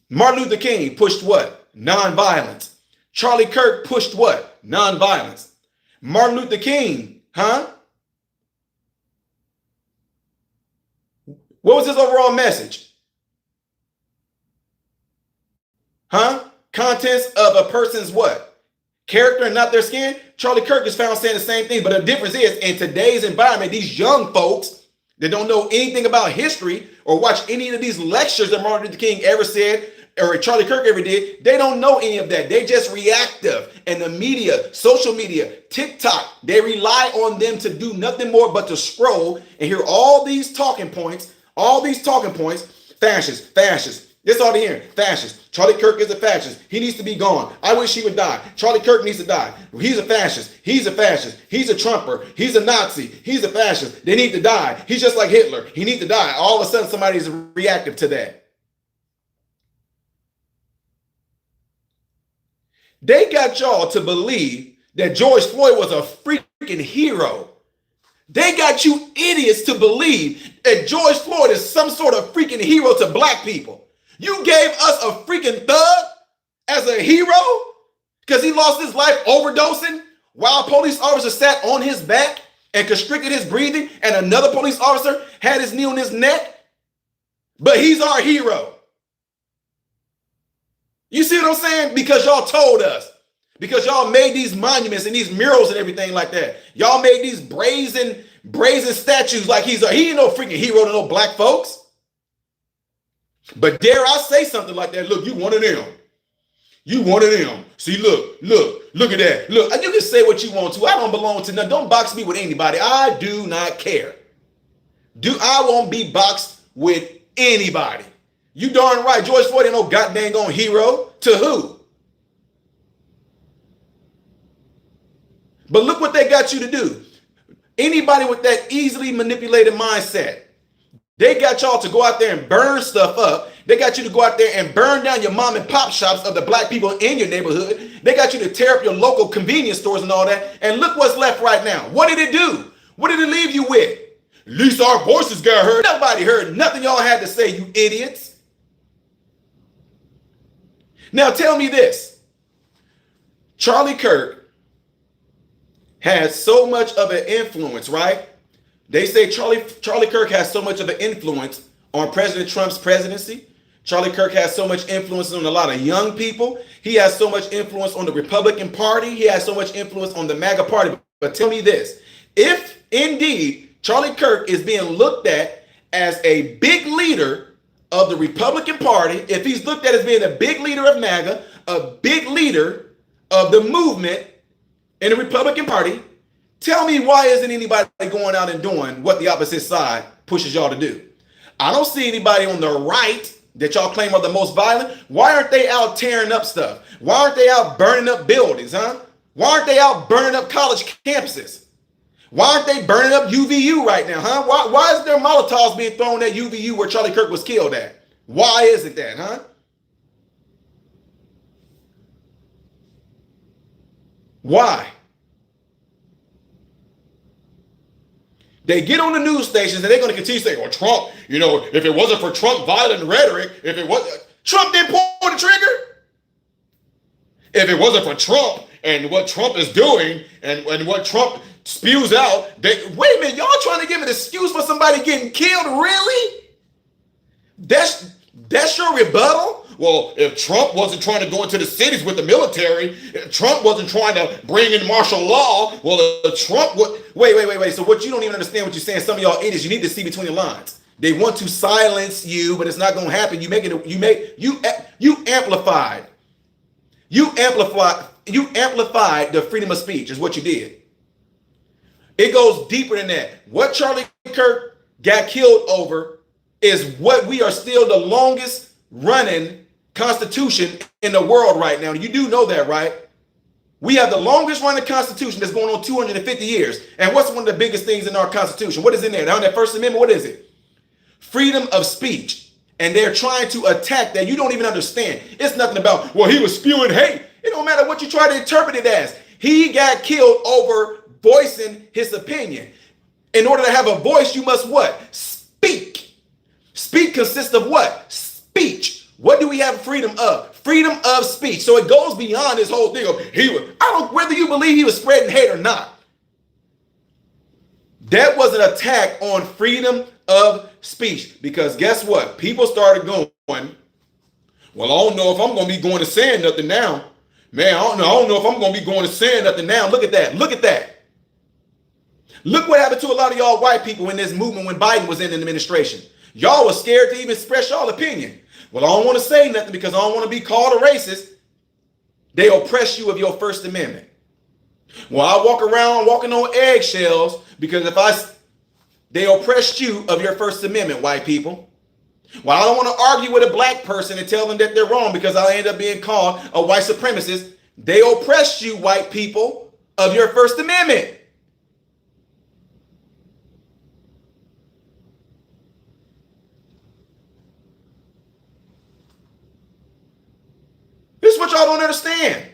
Martin Luther King pushed what? Nonviolence. Charlie Kirk pushed what? Nonviolence. Martin Luther King, huh? What was his overall message? Huh? Contents of a person's what? Character and not their skin? Charlie Kirk is found saying the same thing, but the difference is in today's environment, these young folks that don't know anything about history or watch any of these lectures that Martin Luther King ever said or Charlie Kirk ever did, they don't know any of that. They just reactive. And the media, social media, TikTok, they rely on them to do nothing more but to scroll and hear all these talking points, fascist. That's all they hear, fascist. Charlie Kirk is a fascist. He needs to be gone. I wish he would die. Charlie Kirk needs to die. He's a fascist. He's a fascist. He's a Trumper. He's a Nazi. He's a fascist. They need to die. He's just like Hitler. He needs to die. All of a sudden, somebody's reactive to that. They got y'all to believe that George Floyd was a freaking hero. They got you idiots to believe that George Floyd is some sort of freaking hero to black people. You gave us a freaking thug as a hero because he lost his life overdosing while a police officer sat on his back and constricted his breathing and another police officer had his knee on his neck. But he's our hero. You see what I'm saying? Because y'all told us. Because y'all made these monuments and these murals and everything like that. Y'all made these brazen statues like he ain't no freaking hero to no black folks. But dare I say something like that? Look, you one of them. You one of them. See, look at that. Look, you can say what you want to. I don't belong to none. Don't box me with anybody. I do not care. I won't be boxed with anybody. You darn right. George Floyd ain't no goddamn on hero. To who? But look what they got you to do. Anybody with that easily manipulated mindset, they got y'all to go out there and burn stuff up. They got you to go out there and burn down your mom and pop shops of the black people in your neighborhood. They got you to tear up your local convenience stores and all that. And look what's left right now. What did it do? What did it leave you with? At least our voices got heard. Nobody heard nothing y'all had to say, you idiots. Now tell me this. Charlie Kirk has so much of an influence, right? They say Charlie Kirk has so much of an influence on President Trump's presidency. Charlie Kirk has so much influence on a lot of young people. He has so much influence on the Republican Party. He has so much influence on the MAGA Party. But tell me this, if indeed Charlie Kirk is being looked at as a big leader of the Republican Party, if he's looked at as being a big leader of MAGA, a big leader of the movement in the Republican Party, tell me why isn't anybody going out and doing what the opposite side pushes y'all to do? I don't see anybody on the right that y'all claim are the most violent. Why aren't they out tearing up stuff? Why aren't they out burning up buildings, huh? Why aren't they out burning up college campuses? Why aren't they burning up UVU right now, huh? Why is there Molotovs being thrown at UVU where Charlie Kirk was killed at? Why isn't that, huh? Why? They get on the news stations and they're going to continue to say, well, Trump, you know, if it wasn't for Trump violent rhetoric, if it was, Trump didn't pull the trigger. If it wasn't for Trump and what Trump is doing and what Trump spews out, wait a minute, y'all trying to give an excuse for somebody getting killed? Really? That's your rebuttal? Well, if Trump wasn't trying to go into the cities with the military, if Trump wasn't trying to bring in martial law, well, if Trump would... Wait. So what you don't even understand what you're saying, some of y'all idiots, you need to see between the lines. They want to silence you, but it's not going to happen. You amplified. You amplified the freedom of speech is what you did. It goes deeper than that. What Charlie Kirk got killed over is what we are still the longest running constitution in the world right now. You do know that, right? We have the longest running constitution that's going on 250 years. And what's one of the biggest things in our constitution? What is in there? Now in that First Amendment, what is it? Freedom of speech. And they're trying to attack that. You don't even understand. It's nothing about, well, he was spewing hate. It don't matter what you try to interpret it as. He got killed over voicing his opinion. In order to have a voice, you must what? Speak. Speak consists of what? Speech. What do we have freedom of? Freedom of speech. So it goes beyond this whole thing of whether you believe he was spreading hate or not. That was an attack on freedom of speech. Because guess what? People started going, well, I don't know if I'm going to be going to saying nothing now. Man, I don't know if I'm going to be going to saying nothing now. Look at that. Look at that. Look what happened to a lot of y'all white people in this movement when Biden was in the administration. Y'all was scared to even express y'all opinion. Well, I don't want to say nothing because I don't want to be called a racist. They oppress you of your First Amendment. Well, I walk around walking on eggshells because they oppressed you of your First Amendment, white people. Well, I don't want to argue with a black person and tell them that they're wrong because I end up being called a white supremacist. They oppressed you, white people, of your First Amendment. This is what y'all don't understand.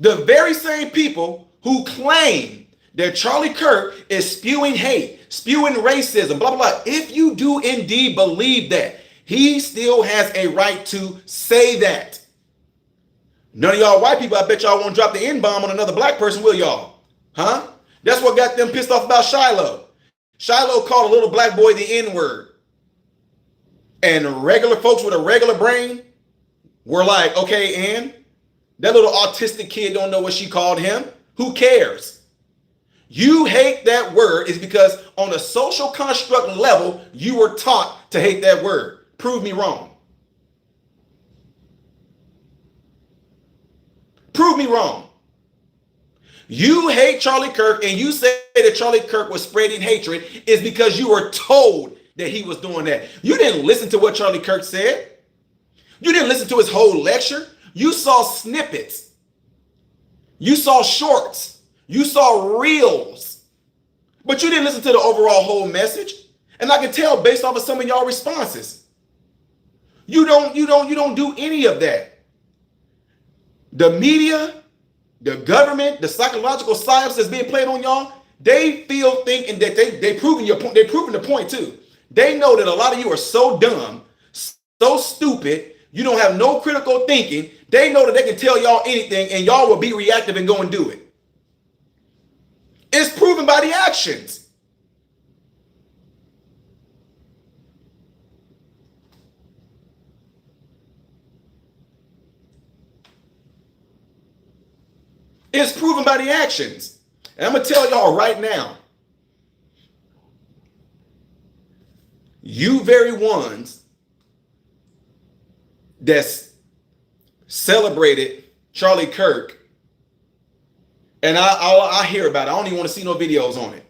The very same people who claim that Charlie Kirk is spewing hate, spewing racism, blah, blah, blah. If you do indeed believe that, he still has a right to say that. None of y'all white people, I bet y'all won't drop the N-bomb on another black person, will y'all? Huh? That's what got them pissed off about Shiloh. Shiloh called a little black boy the N-word. And regular folks with a regular brain were like, okay, and that little autistic kid don't know what she called him. Who cares? You hate that word is because on a social construct level, you were taught to hate that word. Prove me wrong. Prove me wrong. You hate Charlie Kirk and you say that Charlie Kirk was spreading hatred is because you were told that he was doing that. You didn't listen to what Charlie Kirk said. You didn't listen to his whole lecture. You saw snippets. You saw shorts. You saw reels. But you didn't listen to the overall whole message. And I can tell based off of some of y'all responses. You don't do any of that. The media, the government, the psychological psyops that's being played on y'all, They feel thinking that they proving your point. They're proving the point too. They know that a lot of you are so dumb, so stupid. You don't have no critical thinking. They know that they can tell y'all anything and y'all will be reactive and go and do it. It's proven by the actions. It's proven by the actions. And I'm going to tell y'all right now, you very ones that's celebrated Charlie Kirk, and I hear about it. I don't even want to see no videos on it.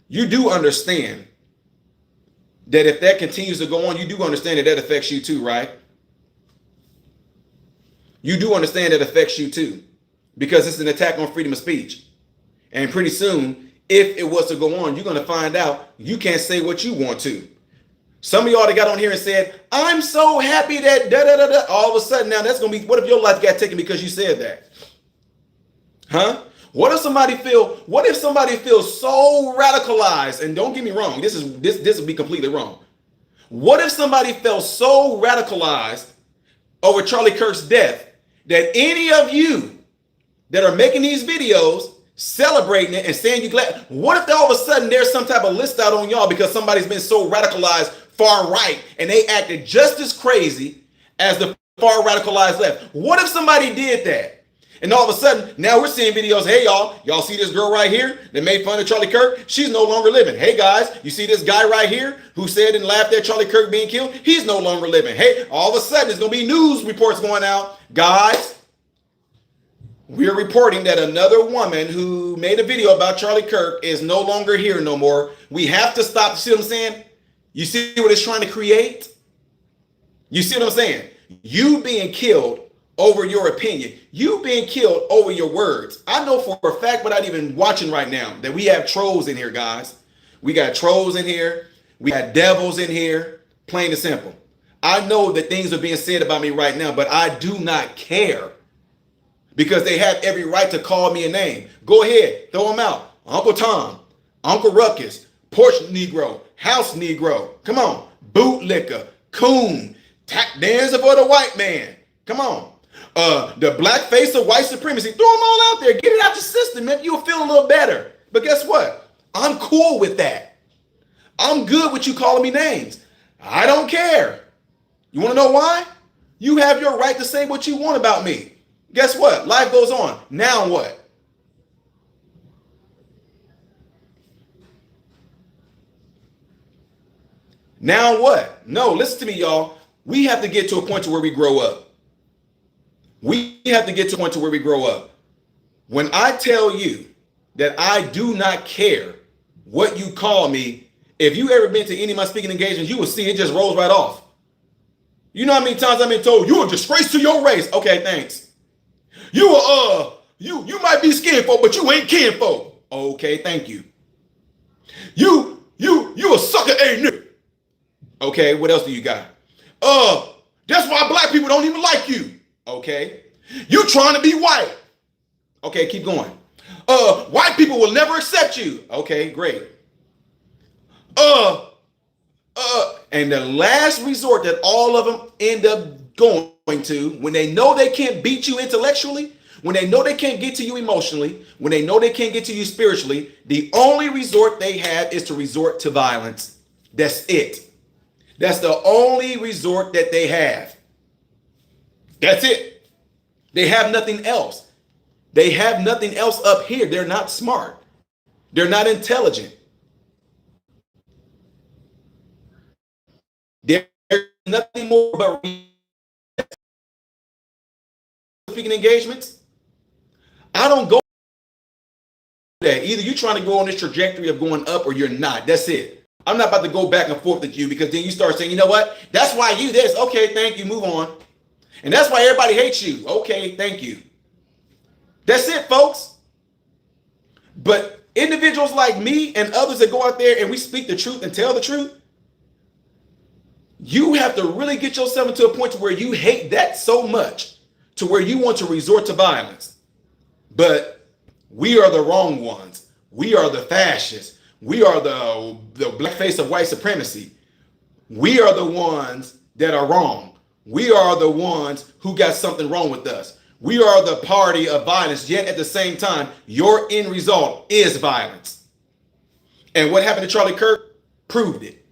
You do understand that if that continues to go on, you do understand that that affects you too, right? You do understand that affects you too, because it's an attack on freedom of speech. And pretty soon, if it was to go on, you're going to find out you can't say what you want to. Some of y'all that got on here and said, I'm so happy that da-da-da-da. All of a sudden now that's going to be, what if your life got taken because you said that? Huh? What if somebody feels so radicalized? And don't get me wrong, this would be completely wrong. What if somebody felt so radicalized over Charlie Kirk's death that any of you that are making these videos, celebrating it and saying you glad, what if all of a sudden there's some type of list out on y'all because somebody's been so radicalized far right and they acted just as crazy as the far radicalized left? What if somebody did that? And all of a sudden, now we're seeing videos. Hey, y'all see this girl right here that made fun of Charlie Kirk? She's no longer living. Hey, guys, you see this guy right here who said and laughed at Charlie Kirk being killed? He's no longer living. Hey, all of a sudden, there's going to be news reports going out. Guys, we're reporting that another woman who made a video about Charlie Kirk is no longer here no more. We have to stop. You see what I'm saying? You see what it's trying to create? You see what I'm saying? You being killed over your opinion. You being killed over your words. I know for a fact, without even watching right now, that we have trolls in here, guys. We got trolls in here. We got devils in here. Plain and simple. I know that things are being said about me right now, but I do not care because they have every right to call me a name. Go ahead. Throw them out. Uncle Tom, Uncle Ruckus, Porch Negro, House Negro. Come on. Bootlicker, Coon, tap dancer for the white man. Come on. The black face of white supremacy. Throw them all out there. Get it out your system, man. You'll feel a little better. But guess what? I'm cool with that. I'm good with you calling me names. I don't care. You want to know why? You have your right to say what you want about me. Guess what? Life goes on. Now what? Now what? No, listen to me, y'all. We have to get to a point to where we grow up. We have to get to a point to where we grow up. When I tell you that I do not care what you call me, if you ever been to any of my speaking engagements, you will see it just rolls right off. You know how many times I've been told you're a disgrace to your race? Okay, thanks. You might be skin folk, but you ain't kin folk. Okay, thank you. You a sucker a nigga. Okay, what else do you got? That's why black people don't even like you. Okay. You trying to be white. Okay, keep going. White people will never accept you. Okay, great. And the last resort that all of them end up going to, when they know they can't beat you intellectually, when they know they can't get to you emotionally, when they know they can't get to you spiritually, the only resort they have is to resort to violence. That's it. That's the only resort that they have. That's it. They have nothing else. They have nothing else up here. They're not smart. They're not intelligent. There's nothing more but speaking engagements. I don't go that. Either you're trying to go on this trajectory of going up or you're not. That's it. I'm not about to go back and forth with you because then you start saying, you know what? That's why you this. Okay, thank you. Move on. And that's why everybody hates you. Okay, thank you. That's it, folks. But individuals like me and others that go out there and we speak the truth and tell the truth, you have to really get yourself into a point to where you hate that so much to where you want to resort to violence. But we are the wrong ones. We are the fascists. We are the black face of white supremacy. We are the ones that are wrong. We are the ones who got something wrong with us. We are the party of violence, yet at the same time, your end result is violence. And what happened to Charlie Kirk proved it.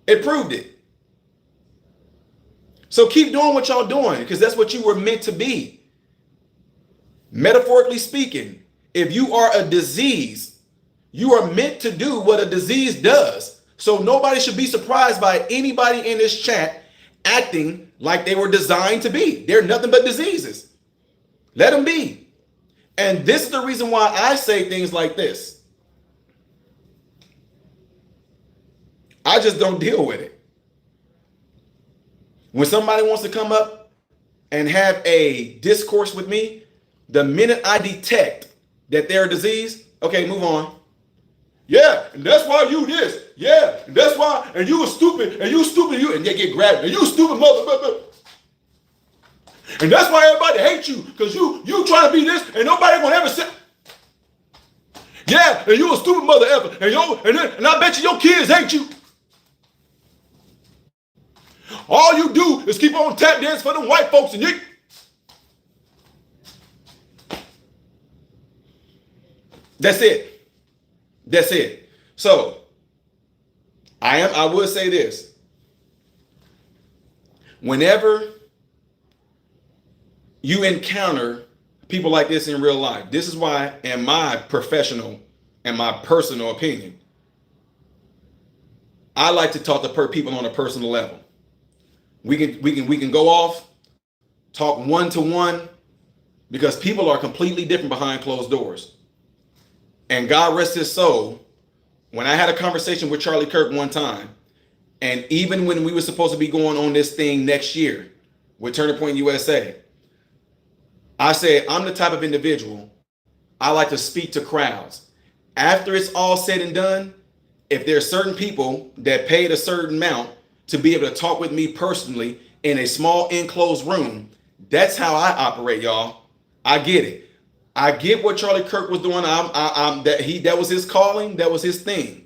It proved it. So keep doing what y'all doing, because that's what you were meant to be. Metaphorically speaking, if you are a disease, you are meant to do what a disease does. So nobody should be surprised by anybody in this chat acting like they were designed to be. They're nothing but diseases. Let them be. And this is the reason why I say things like this. I just don't deal with it. When somebody wants to come up and have a discourse with me, the minute I detect that they're a disease, okay, move on. Yeah, and that's why you this. Yeah, and that's why, and you were stupid, and you stupid, and they get grabbed, and you stupid mother. And that's why everybody hates you, because you trying to be this, and nobody gonna ever say. Yeah, and you a stupid mother ever, and I bet you your kids hate you. All you do is keep on tap dance for them white folks, and you. That's it. That's it. So, I would say this. Whenever you encounter people like this in real life, this is why, in my professional and my personal opinion, I like to talk to people on a personal level. We can go off, talk one-to-one, because people are completely different behind closed doors. And God rest his soul, when I had a conversation with Charlie Kirk one time, and even when we were supposed to be going on this thing next year with Turning Point USA, I said, I'm the type of individual, I like to speak to crowds. After it's all said and done, if there are certain people that paid a certain amount to be able to talk with me personally in a small enclosed room, that's how I operate, y'all. I get it. I get what Charlie Kirk was doing. That was his calling. That was his thing.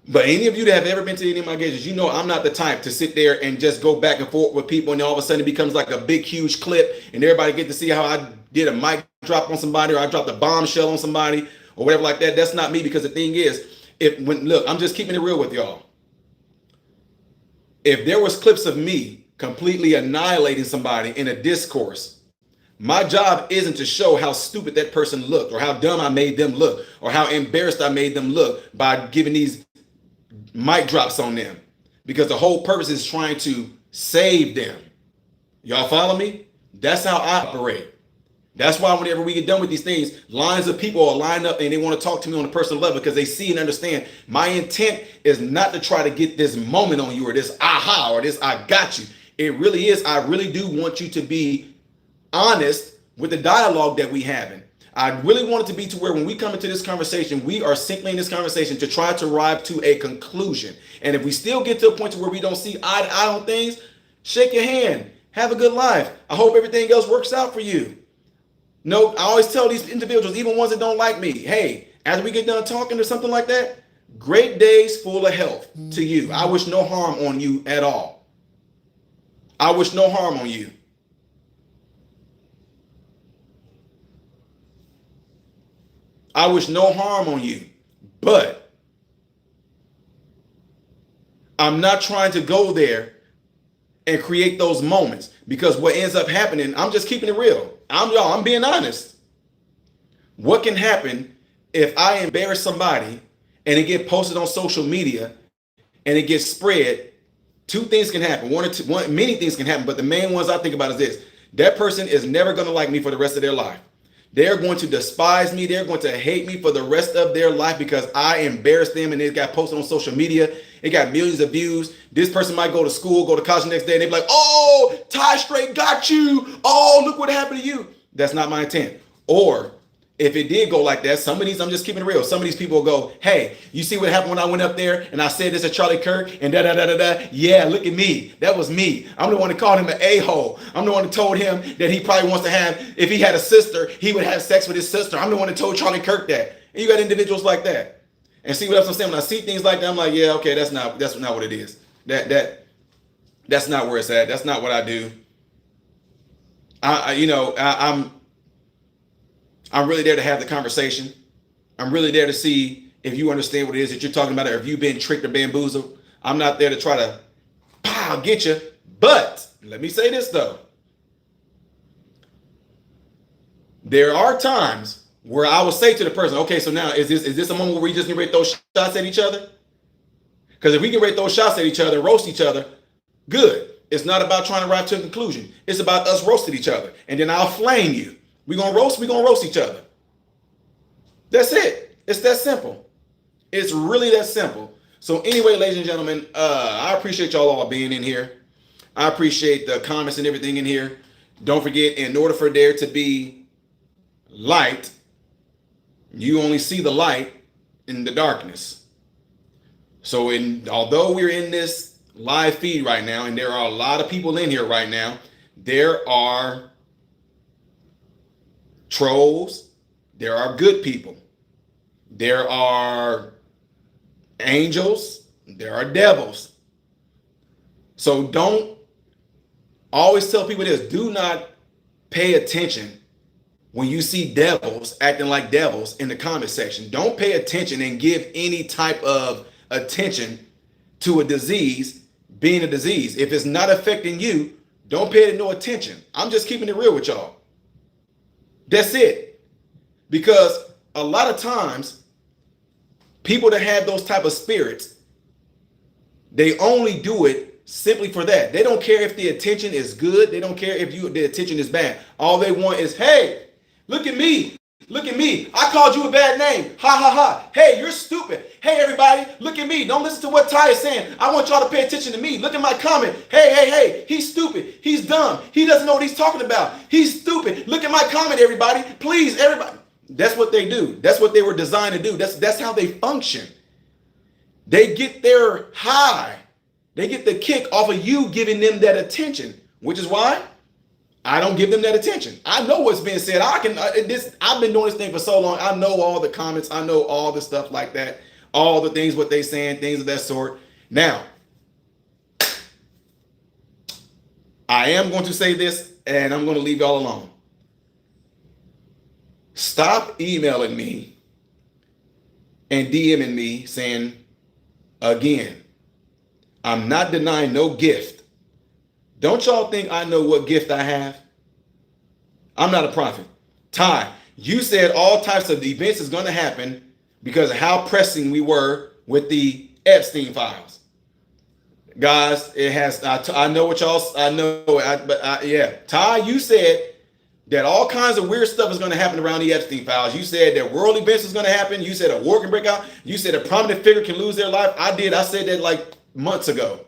But any of you that have ever been to any of my engagements, you know I'm not the type to sit there and just go back and forth with people, and all of a sudden it becomes like a big, huge clip, and everybody get to see how I did a mic drop on somebody, or I dropped a bombshell on somebody, or whatever like that. That's not me, because the thing is, look, I'm just keeping it real with y'all. If there was clips of me completely annihilating somebody in a discourse, my job isn't to show how stupid that person looked, or how dumb I made them look, or how embarrassed I made them look by giving these mic drops on them, because the whole purpose is trying to save them. Y'all follow me? That's how I operate. That's why whenever we get done with these things, lines of people are lined up and they want to talk to me on a personal level, because they see and understand my intent is not to try to get this moment on you, or this aha, or this I got you. It really is, I really do want you to be honest with the dialogue that we having. I really want it to be to where when we come into this conversation, we are simply in this conversation to try to arrive to a conclusion. And if we still get to a point to where we don't see eye to eye on things, shake your hand, have a good life. I hope everything else works out for you. No, I always tell these individuals, even ones that don't like me, hey, after we get done talking or something like that, great days full of health to you. I wish no harm on you at all. I wish no harm on you. I wish no harm on you, but I'm not trying to go there and create those moments, because what ends up happening, I'm just keeping it real. I'm being honest. What can happen if I embarrass somebody and it get posted on social media and it gets spread? Two things can happen. Many things can happen, but the main ones I think about is this. That person is never going to like me for the rest of their life. They're going to despise me. They're going to hate me for the rest of their life because I embarrassed them and it got posted on social media. It got millions of views. This person might go to school, go to college the next day, and they'd be like, oh, Ty Straight got you. Oh, look what happened to you. That's not my intent. Or if it did go like that, some of these, I'm just keeping it real. Some of these people will go, hey, you see what happened when I went up there and I said this to Charlie Kirk and da da da da da. Yeah, look at me. That was me. I'm the one that called him an a-hole. I'm the one that told him that he probably wants to have, if he had a sister, he would have sex with his sister. I'm the one that told Charlie Kirk that. And you got individuals like that. And see what else I'm saying? When I see things like that, I'm like, yeah, okay, that's not what it is. That's not where it's at. That's not what I do. I'm really there to have the conversation. I'm really there to see if you understand what it is that you're talking about, or if you've been tricked or bamboozled. I'm not there to try to get you. But let me say this though. There are times where I will say to the person, okay, so now is this a moment where we just get ready to throw shots at each other? Because if we get ready to throw shots at each other, roast each other, good. It's not about trying to arrive to a conclusion. It's about us roasting each other. And then I'll flame you. We're going to roast each other. That's it. It's that simple. It's really that simple. So anyway, ladies and gentlemen, I appreciate y'all all being in here. I appreciate the comments and everything in here. Don't forget, in order for there to be light, you only see the light in the darkness. So although we're in this live feed right now, and there are a lot of people in here right now, there are trolls, there are good people, there are angels, there are devils. So don't always tell people this: do not pay attention when you see devils acting like devils in the comment section. Don't pay attention and give any type of attention to a disease being a disease. If it's not affecting you, don't pay it no attention. I'm just keeping it real with y'all. That's it. Because a lot of times, people that have those type of spirits, they only do it simply for that. They don't care if the attention is good. They don't care if the attention is bad. All they want is, hey, look at me. Look at me. I called you a bad name. Ha ha ha. Hey, you're stupid. Hey, everybody, look at me. Don't listen to what Ty is saying. I want y'all to pay attention to me. Look at my comment. Hey, he's stupid. He's dumb. He doesn't know what he's talking about. He's stupid. Look at my comment, everybody. Please, everybody. That's what they do. That's what they were designed to do. That's how they function. They get their high. They get the kick off of you giving them that attention, which is why I don't give them that attention. I know what's being said. I've been doing this thing for so long. I know all the comments. I know all the stuff like that. All the things, what they saying, things of that sort. Now, I am going to say this, and I'm going to leave y'all alone. Stop emailing me and DMing me saying, again, I'm not denying no gift. Don't y'all think I know what gift I have? I'm not a prophet. Ty, you said all types of events is going to happen because of how pressing we were with the Epstein files. Guys, it has, I know what y'all, I know, yeah. Ty, you said that all kinds of weird stuff is going to happen around the Epstein files. You said that world events is going to happen. You said a war can break out. You said a prominent figure can lose their life. I said that like months ago.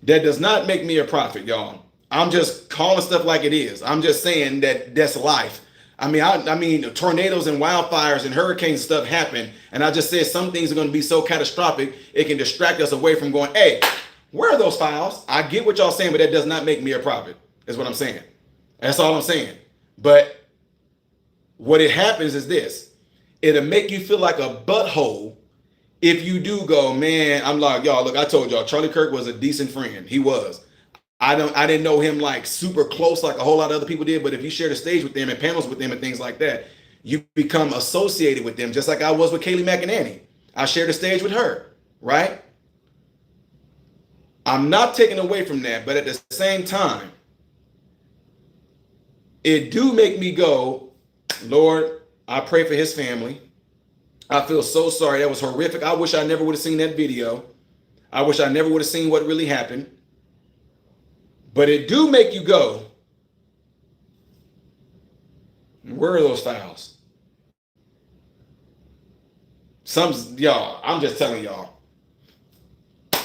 That does not make me a prophet, y'all. I'm just calling stuff like it is. I'm just saying that that's life. I mean, tornadoes and wildfires and hurricanes stuff happen. And I just said some things are going to be so catastrophic, it can distract us away from going, hey, where are those files? I get what y'all saying, but that does not make me a prophet, is what I'm saying. That's all I'm saying. But what it happens is this. It'll make you feel like a butthole if you do go, man, I'm like, y'all, look, I told y'all, Charlie Kirk was a decent friend. He was. I didn't know him like super close like a whole lot of other people did, but if you share the stage with them and panels with them and things like that, you become associated with them, just like I was with Kaylee McEnany. I shared the stage with her, right? I'm not taking away from that, but at the same time, it do make me go, Lord, I pray for his family. I feel so sorry. That was horrific. I wish I never would have seen that video. I wish I never would have seen what really happened. But it do make you go, where are those files? Y'all, I'm just telling y'all.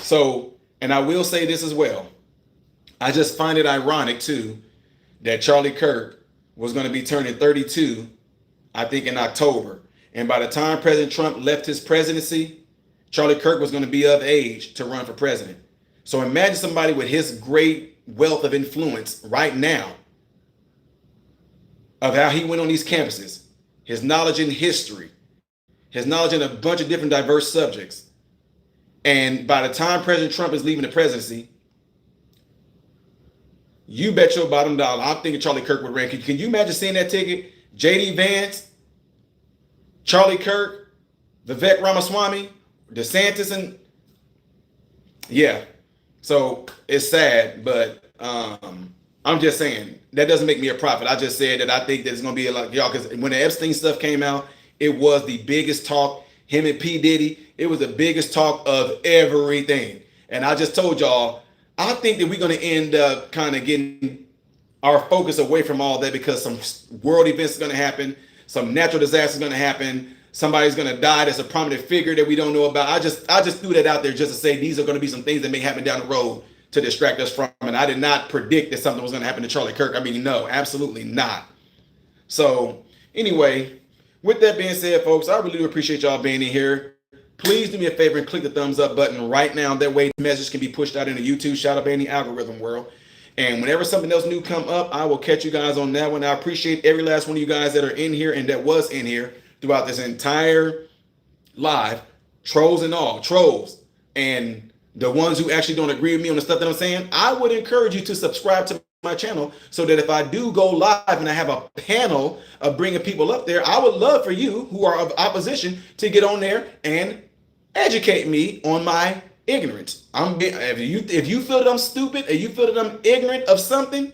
So, and I will say this as well. I just find it ironic too that Charlie Kirk was going to be turning 32, I think in October. And by the time President Trump left his presidency, Charlie Kirk was going to be of age to run for president. So imagine somebody with his great wealth of influence right now, of how he went on these campuses, his knowledge in history, his knowledge in a bunch of different diverse subjects. And by the time President Trump is leaving the presidency, you bet your bottom dollar, I'm thinking Charlie Kirk would rank. Can you imagine seeing that ticket? J.D. Vance, Charlie Kirk, Vivek Ramaswamy, DeSantis, and yeah. So it's sad, but I'm just saying that doesn't make me a prophet. I just said that I think that it's gonna be a lot, y'all, because when the Epstein stuff came out, it was the biggest talk. Him and P. Diddy, it was the biggest talk of everything. And I just told y'all, I think that we're gonna end up kind of getting our focus away from all that because some world events are gonna happen, some natural disasters are gonna happen. Somebody's gonna die that's a prominent figure that we don't know about. I just threw that out there just to say these are gonna be some things that may happen down the road to distract us from it. I did not predict that something was gonna happen to Charlie Kirk. I mean, no, absolutely not. So anyway, with that being said, folks, I really do appreciate y'all being in here. Please do me a favor and click the thumbs up button right now. That way the message can be pushed out in the YouTube shout out banning algorithm world. And whenever something else new come up, I will catch you guys on that one. I appreciate every last one of you guys that are in here and that was in here throughout this entire live, trolls and all, trolls, and the ones who actually don't agree with me on the stuff that I'm saying. I would encourage you to subscribe to my channel so that if I do go live and I have a panel of bringing people up there, I would love for you who are of opposition to get on there and educate me on my ignorance. If you feel that I'm stupid and you feel that I'm ignorant of something,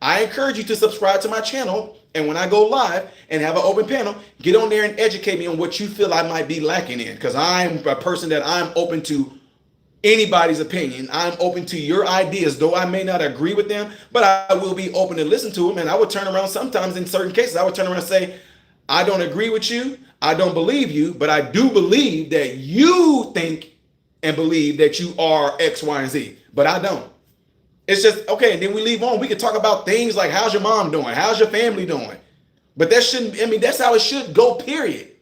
I encourage you to subscribe to my channel. And when I go live and have an open panel, get on there and educate me on what you feel I might be lacking in. Because I'm a person that I'm open to anybody's opinion. I'm open to your ideas, though I may not agree with them, but I will be open to listen to them. And I would turn around sometimes in certain cases, I would turn around and say, I don't agree with you. I don't believe you, but I do believe that you think and believe that you are X, Y, and Z. But I don't. It's just, okay, and then we leave on. We can talk about things like, how's your mom doing? How's your family doing? But that shouldn't, I mean, that's how it should go, period.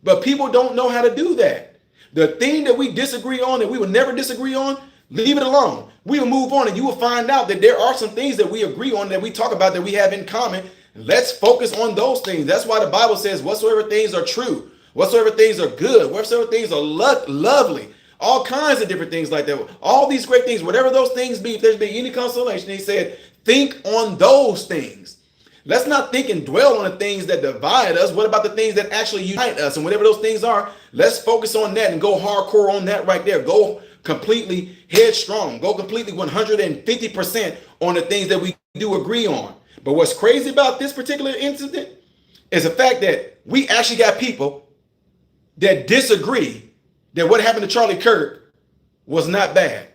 But people don't know how to do that. The thing that we disagree on and we will never disagree on, leave it alone. We will move on and you will find out that there are some things that we agree on, that we talk about, that we have in common. Let's focus on those things. That's why the Bible says, whatsoever things are true, whatsoever things are good, whatsoever things are lovely, all kinds of different things like that. All these great things, whatever those things be, if there's been any consolation, he said, think on those things. Let's not think and dwell on the things that divide us. What about the things that actually unite us? And whatever those things are, let's focus on that and go hardcore on that right there. Go completely headstrong. Go completely 150% on the things that we do agree on. But what's crazy about this particular incident is the fact that we actually got people that disagree that what happened to Charlie Kirk was not bad.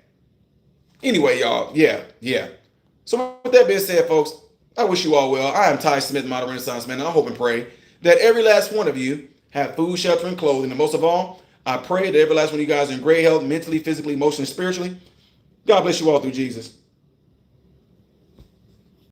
Anyway, y'all, yeah. So with that being said, folks, I wish you all well. I am Ty Smith, Modern Renaissance Man, and I hope and pray that every last one of you have food, shelter, and clothing. And most of all, I pray that every last one of you guys are in great health, mentally, physically, emotionally, spiritually. God bless you all through Jesus.